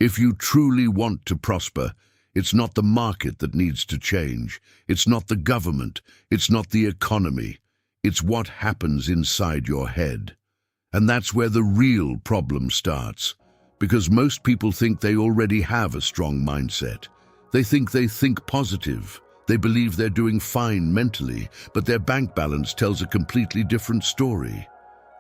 If you truly want to prosper, it's not the market that needs to change. It's not the government. It's not the economy. It's what happens inside your head. And that's where the real problem starts. Because most people think they already have a strong mindset. They think positive. They believe they're doing fine mentally, but their bank balance tells a completely different story.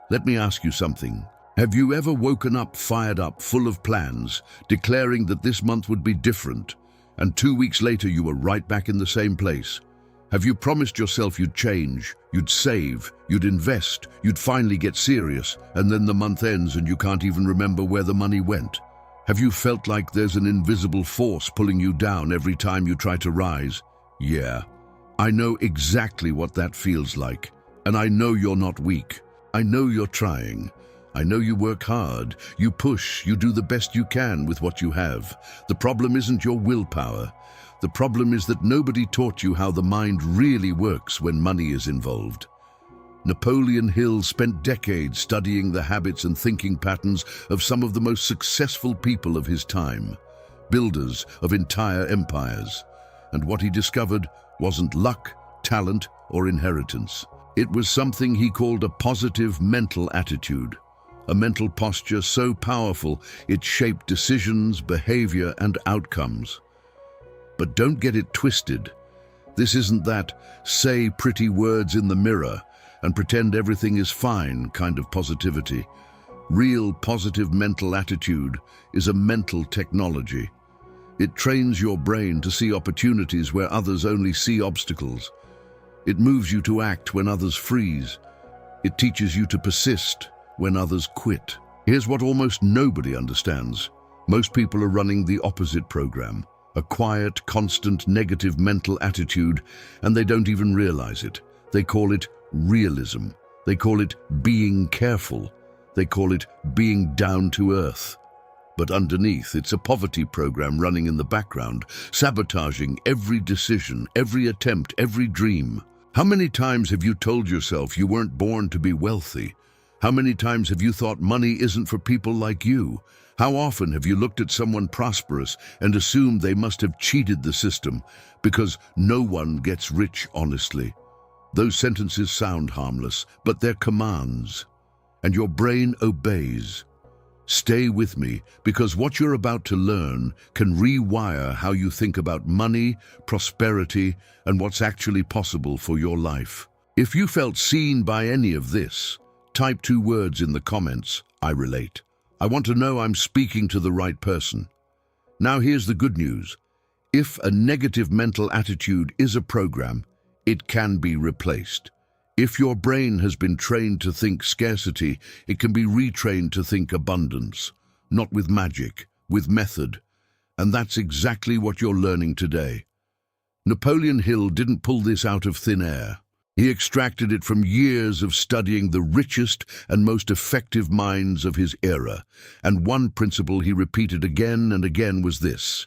Let me ask you something. Have you ever woken up fired up, full of plans, declaring that this month would be different, and 2 weeks later you were right back in the same place? Have you promised yourself you'd change, you'd save, you'd invest, you'd finally get serious, and then the month ends and you can't even remember where the money went? Have you felt like there's an invisible force pulling you down every time you try to rise? Yeah, I know exactly what that feels like. And I know you're not weak. I know you're trying. I know you work hard, you push, you do the best you can with what you have. The problem isn't your willpower. The problem is that nobody taught you how the mind really works when money is involved. Napoleon Hill spent decades studying the habits and thinking patterns of some of the most successful people of his time, builders of entire empires. And what he discovered wasn't luck, talent, or inheritance. It was something he called a positive mental attitude. A mental posture so powerful it shaped decisions, behavior, and outcomes. But don't get it twisted. This isn't that say pretty words in the mirror and pretend everything is fine kind of positivity. Real positive mental attitude is a mental technology. It trains your brain to see opportunities where others only see obstacles. It moves you to act when others freeze. It teaches you to persist when others quit. Here's what almost nobody understands. Most people are running the opposite program, a quiet, constant, negative mental attitude, and they don't even realize it. They call it realism. They call it being careful. They call it being down to earth. But underneath, it's a poverty program running in the background, sabotaging every decision, every attempt, every dream. How many times have you told yourself you weren't born to be wealthy? How many times have you thought money isn't for people like you? How often have you looked at someone prosperous and assumed they must have cheated the system because no one gets rich honestly? Those sentences sound harmless, but they're commands, and your brain obeys. Stay with me, because what you're about to learn can rewire how you think about money, prosperity, and what's actually possible for your life. If you felt seen by any of this, type 2 words in the comments, I relate. I want to know I'm speaking to the right person. Now here's the good news. If a negative mental attitude is a program, it can be replaced. If your brain has been trained to think scarcity, it can be retrained to think abundance. Not with magic, with method. And that's exactly what you're learning today. Napoleon Hill didn't pull this out of thin air. He extracted it from years of studying the richest and most effective minds of his era. And one principle he repeated again and again was this: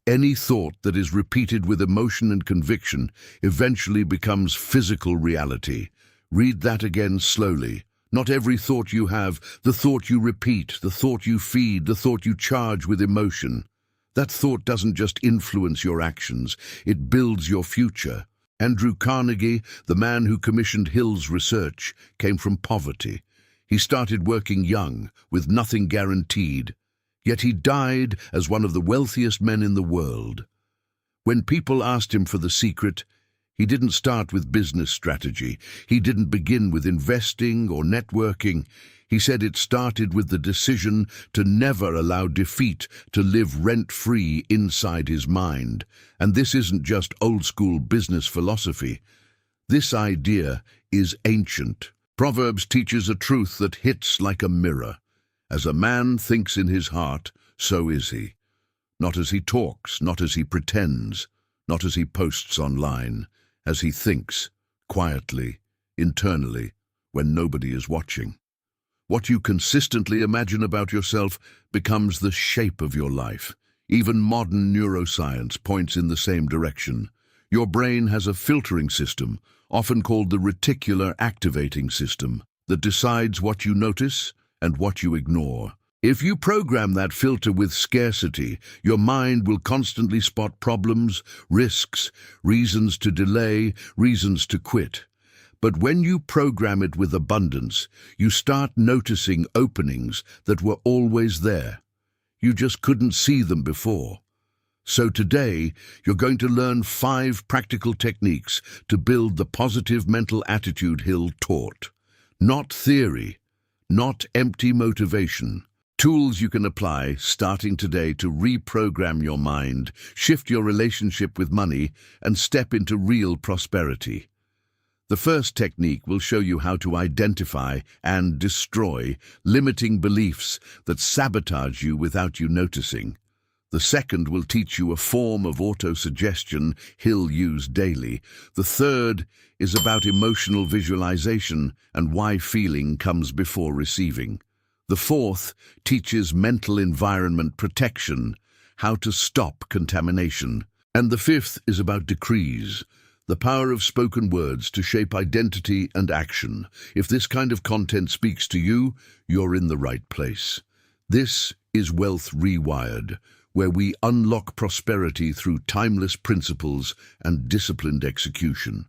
any thought that is repeated with emotion and conviction eventually becomes physical reality. Read that again slowly. Not every thought you have, the thought you repeat, the thought you feed, the thought you charge with emotion. That thought doesn't just influence your actions, it builds your future. Andrew Carnegie, the man who commissioned Hill's research, came from poverty. He started working young, with nothing guaranteed. Yet he died as one of the wealthiest men in the world. When people asked him for the secret, he didn't start with business strategy. He didn't begin with investing or networking. He said it started with the decision to never allow defeat to live rent-free inside his mind. And this isn't just old-school business philosophy. This idea is ancient. Proverbs teaches a truth that hits like a mirror. As a man thinks in his heart, so is he. Not as he talks, not as he pretends, not as he posts online, as he thinks, quietly, internally, when nobody is watching. What you consistently imagine about yourself becomes the shape of your life. Even modern neuroscience points in the same direction. Your brain has a filtering system, often called the reticular activating system, that decides what you notice and what you ignore. If you program that filter with scarcity, your mind will constantly spot problems, risks, reasons to delay, reasons to quit. But when you program it with abundance, you start noticing openings that were always there. You just couldn't see them before. So today, you're going to learn 5 practical techniques to build the positive mental attitude Hill taught. Not theory, not empty motivation. Tools you can apply starting today to reprogram your mind, shift your relationship with money, and step into real prosperity. The first technique will show you how to identify and destroy limiting beliefs that sabotage you without you noticing. The second will teach you a form of autosuggestion Hill used daily. The third is about emotional visualization and why feeling comes before receiving. The fourth teaches mental environment protection, how to stop contamination. And the fifth is about decrees, the power of spoken words to shape identity and action. If this kind of content speaks to you, you're in the right place. This is Wealth Rewired, where we unlock prosperity through timeless principles and disciplined execution.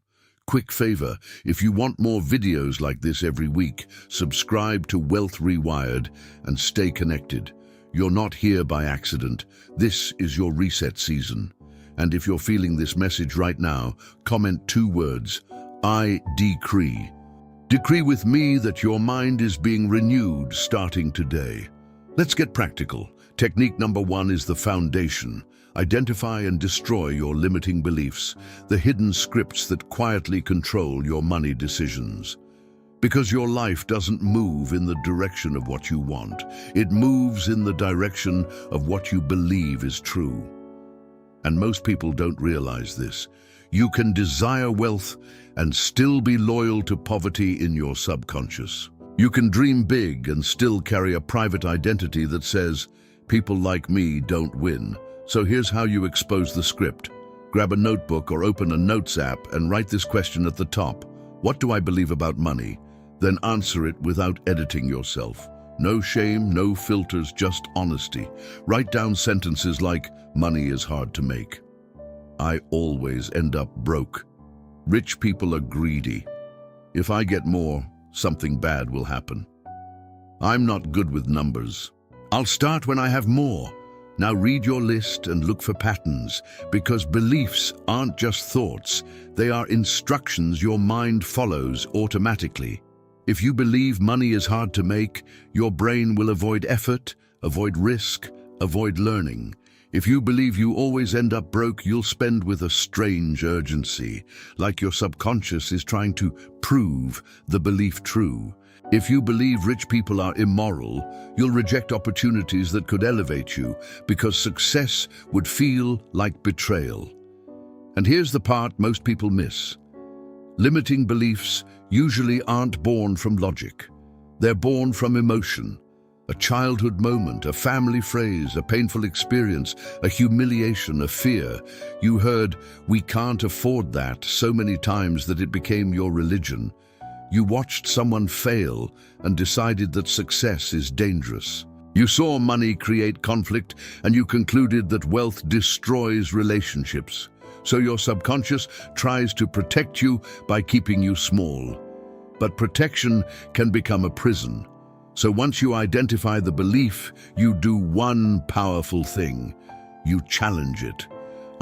Quick favor, if you want more videos like this every week, subscribe to Wealth Rewired and stay connected. You're not here by accident. This is your reset season. And if you're feeling this message right now, comment 2 words, I decree. Decree with me that your mind is being renewed starting today. Let's get practical. Technique number 1 is the foundation. Identify and destroy your limiting beliefs, the hidden scripts that quietly control your money decisions. Because your life doesn't move in the direction of what you want. It moves in the direction of what you believe is true. And most people don't realize this. You can desire wealth and still be loyal to poverty in your subconscious. You can dream big and still carry a private identity that says, people like me don't win. So here's how you expose the script. Grab a notebook or open a notes app and write this question at the top. What do I believe about money? Then answer it without editing yourself. No shame, no filters, just honesty. Write down sentences like, money is hard to make. I always end up broke. Rich people are greedy. If I get more, something bad will happen. I'm not good with numbers. I'll start when I have more. Now read your list and look for patterns, because beliefs aren't just thoughts, they are instructions your mind follows automatically. If you believe money is hard to make, your brain will avoid effort, avoid risk, avoid learning. If you believe you always end up broke, you'll spend with a strange urgency, like your subconscious is trying to prove the belief true. If you believe rich people are immoral, you'll reject opportunities that could elevate you because success would feel like betrayal. And here's the part most people miss. Limiting beliefs usually aren't born from logic. They're born from emotion. A childhood moment, a family phrase, a painful experience, a humiliation, a fear. You heard, "We can't afford that," so many times that it became your religion. You watched someone fail and decided that success is dangerous. You saw money create conflict and you concluded that wealth destroys relationships. So your subconscious tries to protect you by keeping you small. But protection can become a prison. So once you identify the belief, you do one powerful thing. You challenge it.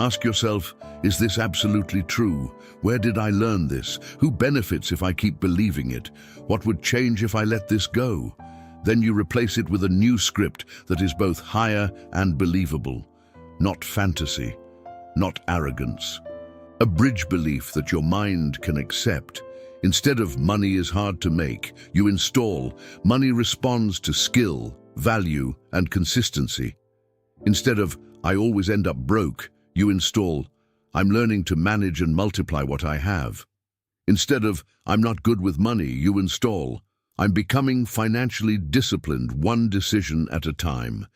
Ask yourself, is this absolutely true? Where did I learn this? Who benefits if I keep believing it? What would change if I let this go? Then you replace it with a new script that is both higher and believable. Not fantasy, not arrogance. A bridge belief that your mind can accept. Instead of money is hard to make, you install money responds to skill, value, and consistency. Instead of I always end up broke, you install I'm learning to manage and multiply what I have. Instead of I'm not good with money, you install I'm becoming financially disciplined, one decision at a time.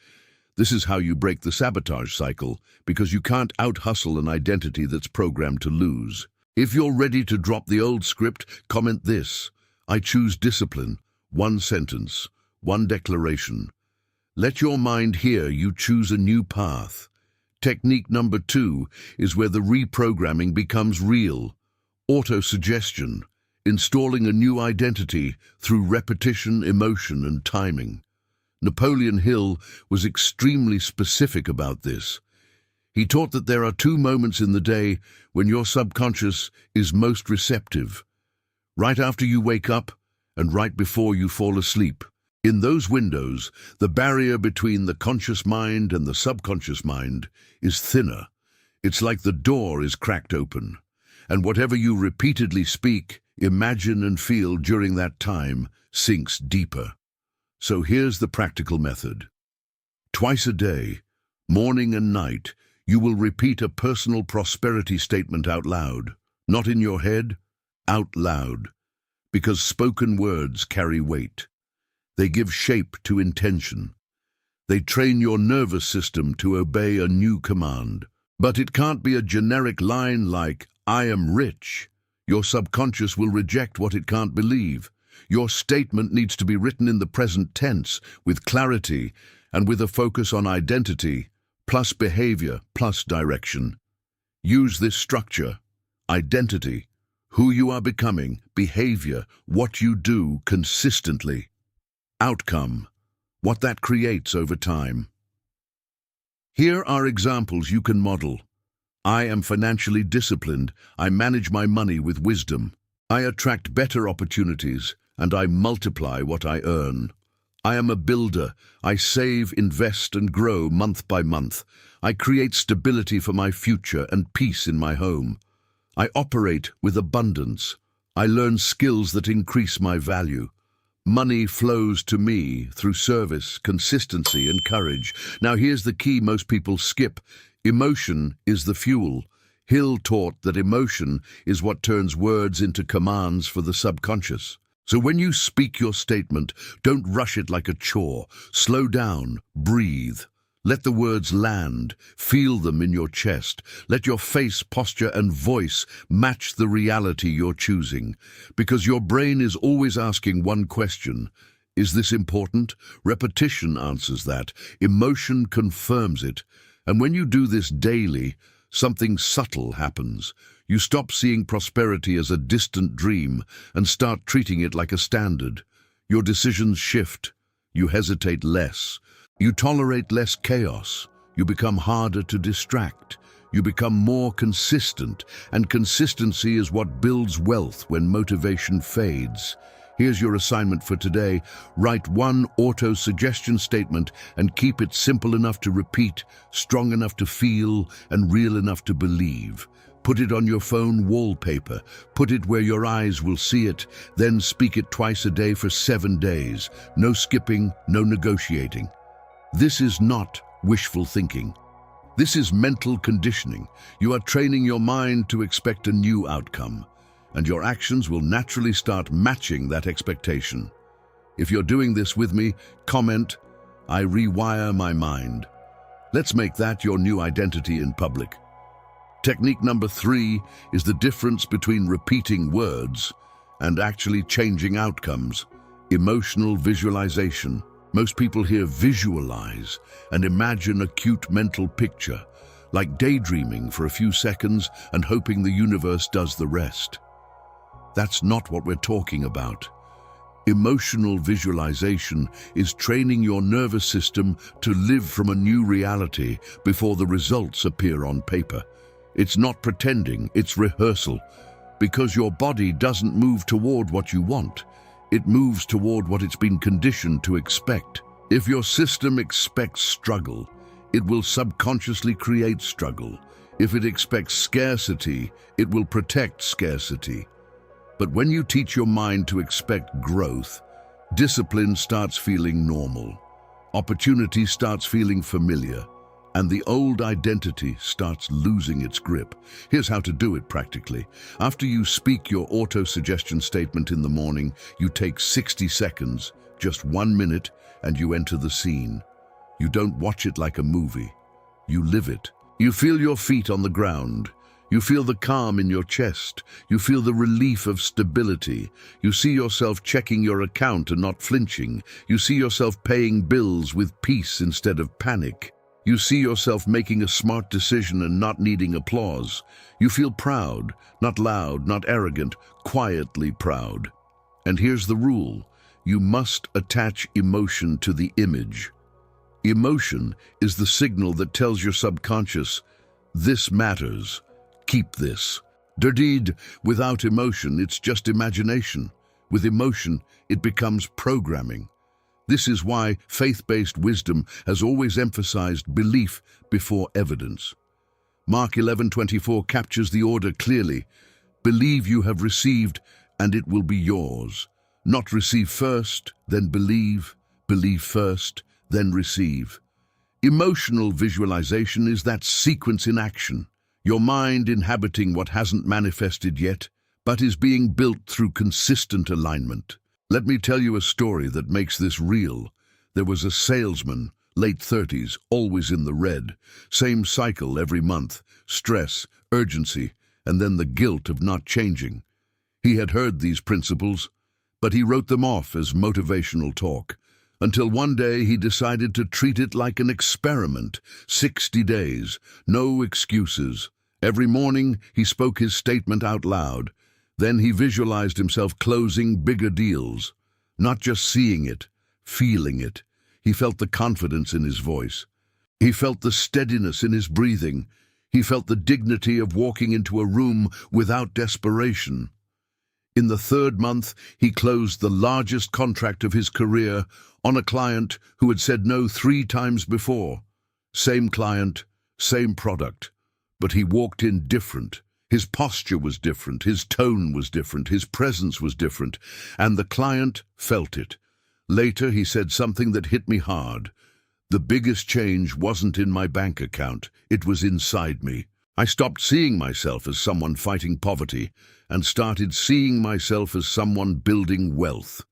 This is how you break the sabotage cycle, because you can't out-hustle an identity that's programmed to lose. If you're ready to drop the old script, comment this: I choose discipline. One sentence, one declaration. Let your mind hear you choose a new path. Technique number 2 is where the reprogramming becomes real. Autosuggestion, installing a new identity through repetition, emotion, and timing. Napoleon Hill was extremely specific about this. He taught that there are 2 moments in the day when your subconscious is most receptive. Right after you wake up and right before you fall asleep. In those windows, the barrier between the conscious mind and the subconscious mind is thinner. It's like the door is cracked open. And whatever you repeatedly speak, imagine and feel during that time sinks deeper. So here's the practical method. Twice a day, morning and night, you will repeat a personal prosperity statement out loud. Not in your head, out loud. Because spoken words carry weight. They give shape to intention. They train your nervous system to obey a new command. But it can't be a generic line like, "I am rich." Your subconscious will reject what it can't believe. Your statement needs to be written in the present tense, with clarity, and with a focus on identity, plus behavior, plus direction. Use this structure. Identity, who you are becoming, behavior, what you do consistently. Outcome, what that creates over time. Here are examples you can model. I am financially disciplined. I manage my money with wisdom. I attract better opportunities, and I multiply what I earn. I am a builder. I save, invest, and grow month by month. I create stability for my future and peace in my home. I operate with abundance. I learn skills that increase my value. Money flows to me through service, consistency, and courage. Now here's the key most people skip. Emotion is the fuel. Hill taught that emotion is what turns words into commands for the subconscious. So when you speak your statement, don't rush it like a chore. Slow down, breathe. Let the words land, feel them in your chest. Let your face, posture, and voice match the reality you're choosing. Because your brain is always asking one question. Is this important? Repetition answers that. Emotion confirms it. And when you do this daily, something subtle happens. You stop seeing prosperity as a distant dream and start treating it like a standard. Your decisions shift. You hesitate less. You tolerate less chaos. You become harder to distract. You become more consistent, and consistency is what builds wealth when motivation fades. Here's your assignment for today. Write one auto-suggestion statement and keep it simple enough to repeat, strong enough to feel, and real enough to believe. Put it on your phone wallpaper. Put it where your eyes will see it. Then speak it twice a day for 7 days. No skipping, no negotiating. This is not wishful thinking. This is mental conditioning. You are training your mind to expect a new outcome, and your actions will naturally start matching that expectation. If you're doing this with me, comment, "I rewire my mind." Let's make that your new identity in public. Technique number 3 is the difference between repeating words and actually changing outcomes. Emotional visualization. Most people here visualize and imagine a cute mental picture, like daydreaming for a few seconds and hoping the universe does the rest. That's not what we're talking about. Emotional visualization is training your nervous system to live from a new reality before the results appear on paper. It's not pretending, it's rehearsal, because your body doesn't move toward what you want. It moves toward what it's been conditioned to expect. If your system expects struggle, it will subconsciously create struggle. If it expects scarcity, it will protect scarcity. But when you teach your mind to expect growth, discipline starts feeling normal, opportunity starts feeling familiar, and the old identity starts losing its grip. Here's how to do it practically. After you speak your auto-suggestion statement in the morning, you take 60 seconds, just 1 minute, and you enter the scene. You don't watch it like a movie. You live it. You feel your feet on the ground. You feel the calm in your chest. You feel the relief of stability. You see yourself checking your account and not flinching. You see yourself paying bills with peace instead of panic. You see yourself making a smart decision and not needing applause. You feel proud, not loud, not arrogant, quietly proud. And here's the rule. You must attach emotion to the image. Emotion is the signal that tells your subconscious, this matters, keep this. Indeed, without emotion, it's just imagination. With emotion, it becomes programming. This is why faith-based wisdom has always emphasized belief before evidence. Mark 11:24 captures the order clearly. Believe you have received, and it will be yours. Not receive first, then believe. Believe first, then receive. Emotional visualization is that sequence in action. Your mind inhabiting what hasn't manifested yet, but is being built through consistent alignment. Let me tell you a story that makes this real. There was a salesman, late 30s, always in the red. Same cycle every month, stress, urgency, and then the guilt of not changing. He had heard these principles, but he wrote them off as motivational talk, until one day he decided to treat it like an experiment. 60 days, no excuses. Every morning he spoke his statement out loud. Then he visualized himself closing bigger deals, not just seeing it, feeling it. He felt the confidence in his voice. He felt the steadiness in his breathing. He felt the dignity of walking into a room without desperation. In the third month, he closed the largest contract of his career on a client who had said no 3 times before. Same client, same product, but he walked in different. His posture was different, his tone was different, his presence was different, and the client felt it. Later, he said something that hit me hard. The biggest change wasn't in my bank account, it was inside me. I stopped seeing myself as someone fighting poverty and started seeing myself as someone building wealth.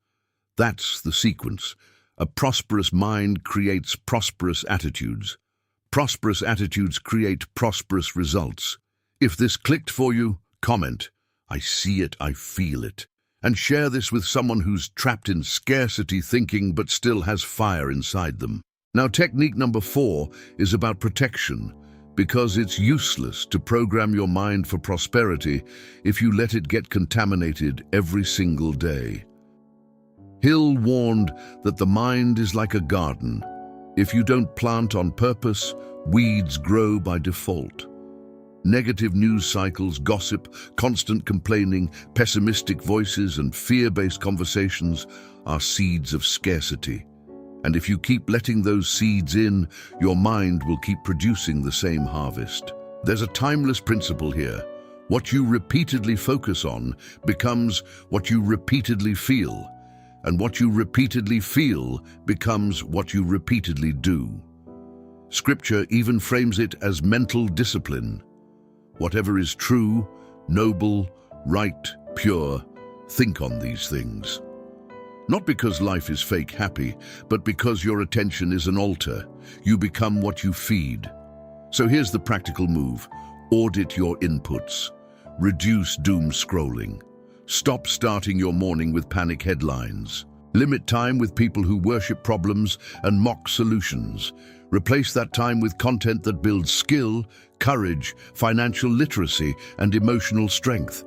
That's the sequence. A prosperous mind creates prosperous attitudes. Prosperous attitudes create prosperous results. If this clicked for you, comment, I see it, I feel it. And share this with someone who's trapped in scarcity thinking but still has fire inside them. Now, technique number 4 is about protection, because it's useless to program your mind for prosperity if you let it get contaminated every single day. Hill warned that the mind is like a garden. If you don't plant on purpose, weeds grow by default. Negative news cycles, gossip, constant complaining, pessimistic voices, and fear-based conversations are seeds of scarcity. And if you keep letting those seeds in, your mind will keep producing the same harvest. There's a timeless principle here. What you repeatedly focus on becomes what you repeatedly feel, and what you repeatedly feel becomes what you repeatedly do. Scripture even frames it as mental discipline. Whatever is true, noble, right, pure, think on these things. Not because life is fake happy, but because your attention is an altar. You become what you feed. So here's the practical move. Audit your inputs. Reduce doom scrolling. Stop starting your morning with panic headlines. Limit time with people who worship problems and mock solutions. Replace that time with content that builds skill, courage, financial literacy, and emotional strength.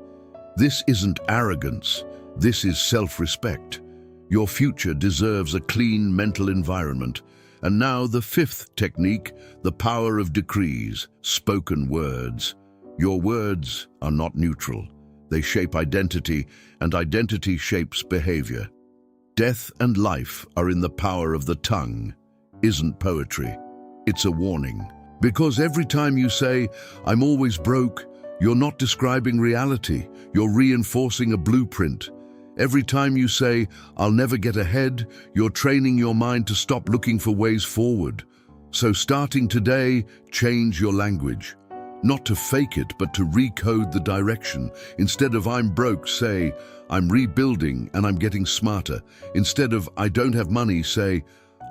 This isn't arrogance. This is self-respect. Your future deserves a clean mental environment. And now the 5th technique, the power of decrees, spoken words. Your words are not neutral. They shape identity, and identity shapes behavior. Death and life are in the power of the tongue. Isn't poetry. It's a warning. Because every time you say, I'm always broke, you're not describing reality. You're reinforcing a blueprint. Every time you say, I'll never get ahead, you're training your mind to stop looking for ways forward. So starting today, change your language. Not to fake it, but to recode the direction. Instead of I'm broke, say, I'm rebuilding and I'm getting smarter. Instead of I don't have money, say,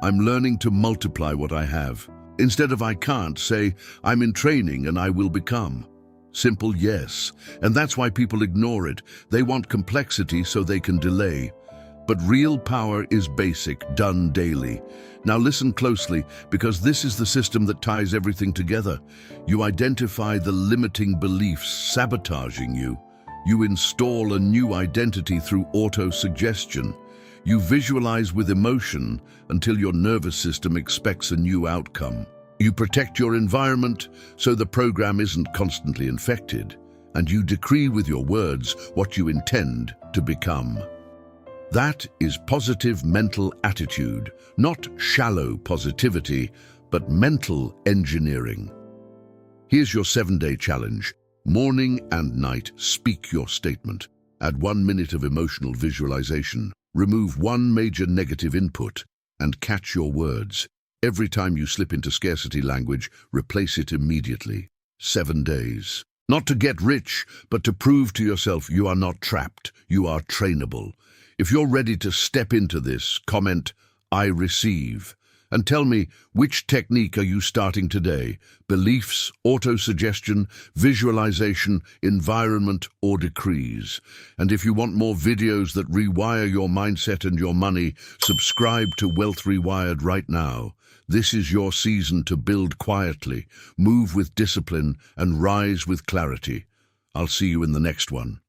I'm learning to multiply what I have. Instead of I can't, say, I'm in training and I will become. Simple, yes. And that's why people ignore it. They want complexity so they can delay. But real power is basic, done daily. Now listen closely, because this is the system that ties everything together. You identify the limiting beliefs sabotaging you. You install a new identity through autosuggestion. You visualize with emotion until your nervous system expects a new outcome. You protect your environment so the program isn't constantly infected. And you decree with your words what you intend to become. That is positive mental attitude, not shallow positivity, but mental engineering. Here's your 7-day challenge. Morning and night, speak your statement. Add 1 minute of emotional visualization. Remove one major negative input and catch your words. Every time you slip into scarcity language, replace it immediately. 7 days. Not to get rich, but to prove to yourself you are not trapped, you are trainable. If you're ready to step into this, comment, "I receive." And tell me, which technique are you starting today? Beliefs, autosuggestion, visualization, environment, or decrees? And if you want more videos that rewire your mindset and your money, subscribe to Wealth Rewired right now. This is your season to build quietly, move with discipline, and rise with clarity. I'll see you in the next one.